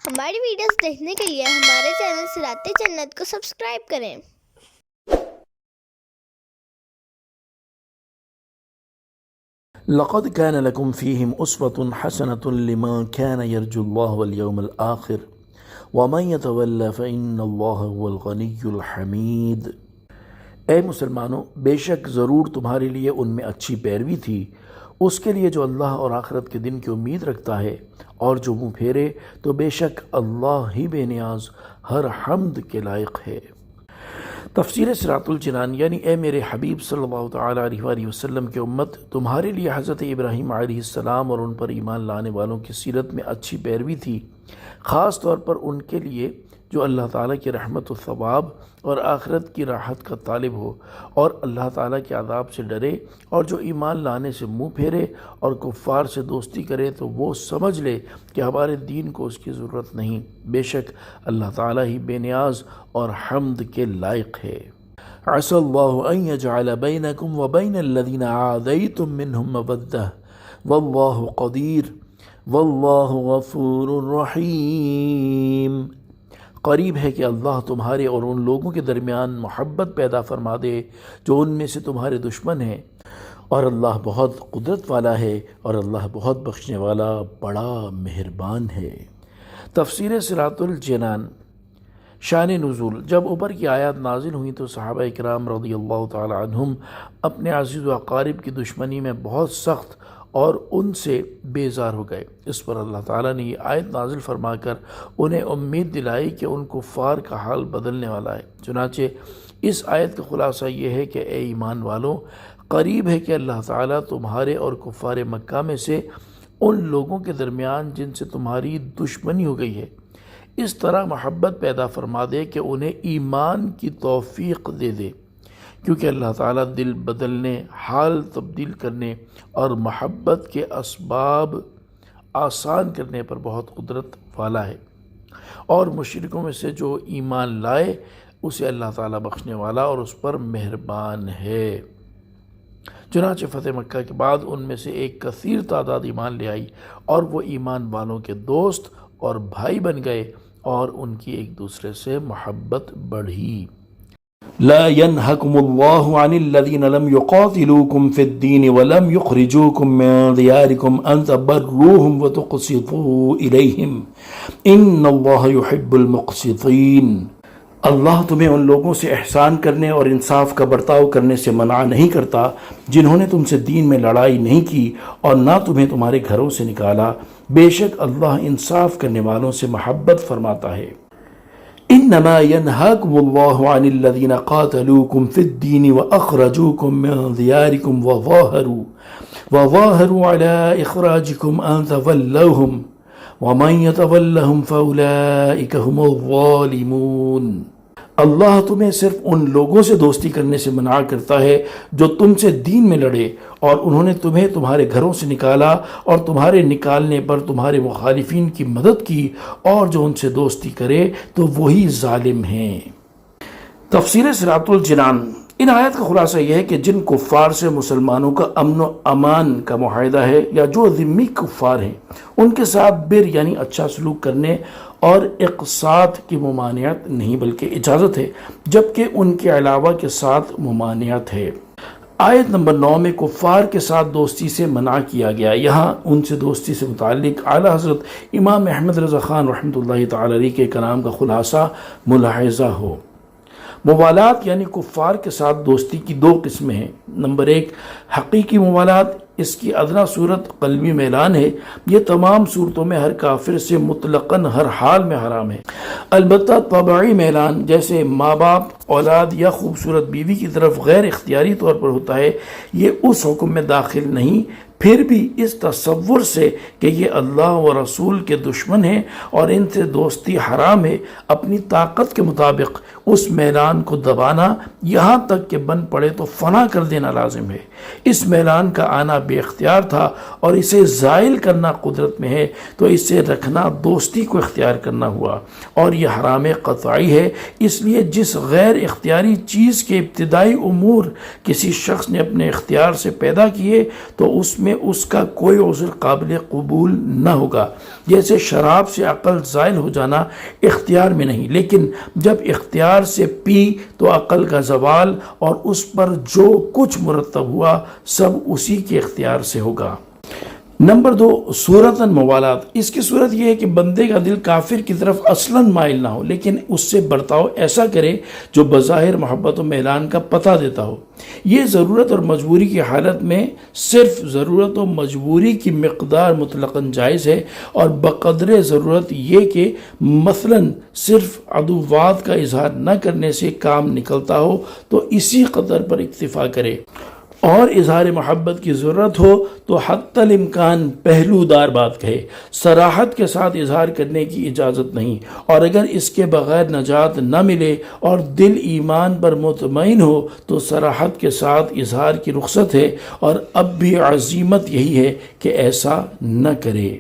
ہماری ویڈیوز دیکھنے کے لیے ہمارے چینل صراط جنت کو سبسکرائب کریں۔ لقد كان لكم فيهم أسوة حسنة لمن كان يرجو الله واليوم الآخر ومن يتولى فإن الله هو الغني الحميد۔ اے مسلمانوں، بے شک ضرور تمہارے لیے ان میں اچھی پیروی تھی اس کے لیے جو اللہ اور آخرت کے دن کی امید رکھتا ہے، اور جو منہ پھیرے تو بے شک اللہ ہی بے نیاز ہر حمد کے لائق ہے۔ تفسیر صراط الجنان یعنی اے میرے حبیب صلی اللہ تعالیٰ علیہ وآلہ وسلم کی امت، تمہارے لیے حضرت ابراہیم علیہ السلام اور ان پر ایمان لانے والوں کی سیرت میں اچھی پیروی تھی، خاص طور پر ان کے لیے جو اللہ تعالیٰ کی رحمت و ثواب اور آخرت کی راحت کا طالب ہو اور اللہ تعالیٰ کے عذاب سے ڈرے، اور جو ایمان لانے سے منہ پھیرے اور کفار سے دوستی کرے تو وہ سمجھ لے کہ ہمارے دین کو اس کی ضرورت نہیں، بے شک اللہ تعالیٰ ہی بے نیاز اور حمد کے لائق ہے۔ عسى الله أن يجعل بينكم وبين الذين عاديتم منهم مودة والله قدير والله غفور رحيم۔ قریب ہے کہ اللہ تمہارے اور ان لوگوں کے درمیان محبت پیدا فرما دے جو ان میں سے تمہارے دشمن ہیں، اور اللہ بہت قدرت والا ہے اور اللہ بہت بخشنے والا بڑا مہربان ہے۔ تفسیر صراط الجنان۔ شان نزول۔ جب اوپر کی آیات نازل ہوئیں تو صحابہ کرام رضی اللہ تعالی عنہم اپنے عزیز و اقارب کی دشمنی میں بہت سخت اور ان سے بیزار ہو گئے۔ اس پر اللہ تعالیٰ نے یہ آیت نازل فرما کر انہیں امید دلائی کہ ان کفار کا حال بدلنے والا ہے۔ چنانچہ اس آیت کا خلاصہ یہ ہے کہ اے ایمان والوں، قریب ہے کہ اللہ تعالیٰ تمہارے اور کفار مکہ میں سے ان لوگوں کے درمیان جن سے تمہاری دشمنی ہو گئی ہے، اس طرح محبت پیدا فرما دے کہ انہیں ایمان کی توفیق دے دے، کیونکہ اللہ تعالیٰ دل بدلنے، حال تبدیل کرنے اور محبت کے اسباب آسان کرنے پر بہت قدرت والا ہے، اور مشرکوں میں سے جو ایمان لائے اسے اللہ تعالیٰ بخشنے والا اور اس پر مہربان ہے۔ چنانچہ فتح مکہ کے بعد ان میں سے ایک کثیر تعداد ایمان لے آئی، اور وہ ایمان والوں کے دوست اور بھائی بن گئے، اور ان کی ایک دوسرے سے محبت بڑھی۔ لا ينهكم الله عن الذين لم يقاتلوكم في الدين ولم يخرجوكم من دياركم أن تبروهم وتقسطوا إليهم إن الله يحب المقسطين۔ اللہ تمہیں ان لوگوں سے احسان کرنے اور انصاف کا برتاؤ کرنے سے منع نہیں کرتا جنہوں نے تم سے دین میں لڑائی نہیں کی اور نہ تمہیں تمہارے گھروں سے نکالا، بے شک اللہ انصاف کرنے والوں سے محبت فرماتا ہے۔ انما ينهاكم الله عن الذين قاتلوكم في الدين واخرجوكم من دياركم وظاهروا على اخراجكم ان تولوهم ومن يتولهم فاولئك هم الظالمون۔ اللہ تمہیں صرف ان لوگوں سے دوستی کرنے سے منع کرتا ہے جو تم سے دین میں لڑے اور انہوں نے تمہیں تمہارے گھروں سے نکالا، اور تمہارے نکالنے پر تمہارے مخالفین کی مدد کی، اور جو ان سے دوستی کرے تو وہی ظالم ہیں۔ تفسیر صراط الجنان۔ ان آیات کا خلاصہ یہ ہے کہ جن کفار سے مسلمانوں کا امن و امان کا معاہدہ ہے یا جو ذمی کفار ہیں، ان کے ساتھ بر یعنی اچھا سلوک کرنے اور اقساط کی ممانعت نہیں بلکہ اجازت ہے، جبکہ ان کے علاوہ کے ساتھ ممانعت ہے۔ آیت نمبر 9 میں کفار کے ساتھ دوستی سے منع کیا گیا۔ یہاں ان سے دوستی سے متعلق اعلیٰ حضرت امام احمد رضا خان رحمۃ اللہ تعالی علیہ کے کلام کا خلاصہ ملاحظہ ہو۔ موالات یعنی کفار کے ساتھ دوستی کی دو قسمیں ہیں۔ نمبر 1 حقیقی موالات، اس کی ادنا صورت قلبی میلان ہے، یہ تمام صورتوں میں ہر کافر سے مطلقاً ہر حال میں حرام ہے۔ البتہ طبعی میلان جیسے ماں باپ، اولاد یا خوبصورت بیوی کی طرف غیر اختیاری طور پر ہوتا ہے، یہ اس حکم میں داخل نہیں، پھر بھی اس تصور سے کہ یہ اللہ و رسول کے دشمن ہیں اور ان سے دوستی حرام ہے، اپنی طاقت کے مطابق اس میلان کو دبانا یہاں تک کہ بن پڑے تو فنا کر دینا لازم ہے۔ اس میلان کا آنا بے اختیار تھا اور اسے زائل کرنا قدرت میں ہے، تو اسے رکھنا دوستی کو اختیار کرنا ہوا، اور یہ حرام قطعی ہے۔ اس لیے جس غیر اختیاری چیز کے ابتدائی امور کسی شخص نے اپنے اختیار سے پیدا کیے تو اس میں اس کا کوئی عذر قابل قبول نہ ہوگا۔ جیسے شراب سے عقل زائل ہو جانا اختیار میں نہیں، لیکن جب اختیار سے پی تو عقل کا زوال اور اس پر جو کچھ مرتب ہوا سب اسی کے اختیار سے ہوگا۔ نمبر 2، صورتاً موالات۔ اس کی صورت یہ ہے کہ بندے کا دل کافر کی طرف اصلاً مائل نہ ہو، لیکن اس سے برتاؤ ایسا کرے جو بظاہر محبت و میلان کا پتہ دیتا ہو۔ یہ ضرورت اور مجبوری کی حالت میں صرف ضرورت و مجبوری کی مقدار مطلقاً جائز ہے، اور بقدر ضرورت یہ کہ مثلاً صرف عدوات کا اظہار نہ کرنے سے کام نکلتا ہو تو اسی قدر پر اکتفا کرے، اور اظہار محبت کی ضرورت ہو تو حتی الامکان پہلو دار بات کہے۔ صراحت کے ساتھ اظہار کرنے کی اجازت نہیں، اور اگر اس کے بغیر نجات نہ ملے اور دل ایمان پر مطمئن ہو تو صراحت کے ساتھ اظہار کی رخصت ہے، اور اب بھی عزیمت یہی ہے کہ ایسا نہ کرے۔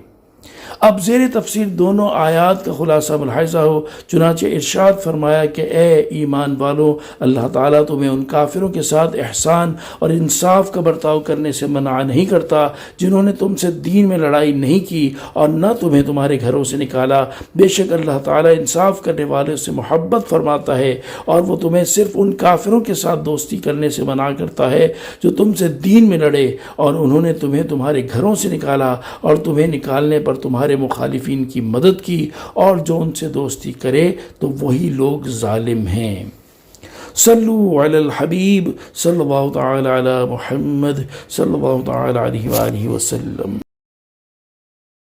اب زیر تفسیر دونوں آیات کا خلاصہ ملاحظہ ہو۔ چنانچہ ارشاد فرمایا کہ اے ایمان والو، اللہ تعالیٰ تمہیں ان کافروں کے ساتھ احسان اور انصاف کا برتاؤ کرنے سے منع نہیں کرتا جنہوں نے تم سے دین میں لڑائی نہیں کی اور نہ تمہیں تمہارے گھروں سے نکالا۔ بے شک اللہ تعالیٰ انصاف کرنے والے سے محبت فرماتا ہے، اور وہ تمہیں صرف ان کافروں کے ساتھ دوستی کرنے سے منع کرتا ہے جو تم سے دین میں لڑے اور انہوں نے تمہیں تمہارے گھروں سے نکالا اور تمہیں نکالنے پر تمہارے مخالفین کی مدد کی، اور جو ان سے دوستی کرے تو وہی لوگ ظالم ہیں۔ صلو علی الحبیب صلی اللہ تعالی علی محمد صلی اللہ تعالی علیہ وآلہ وسلم۔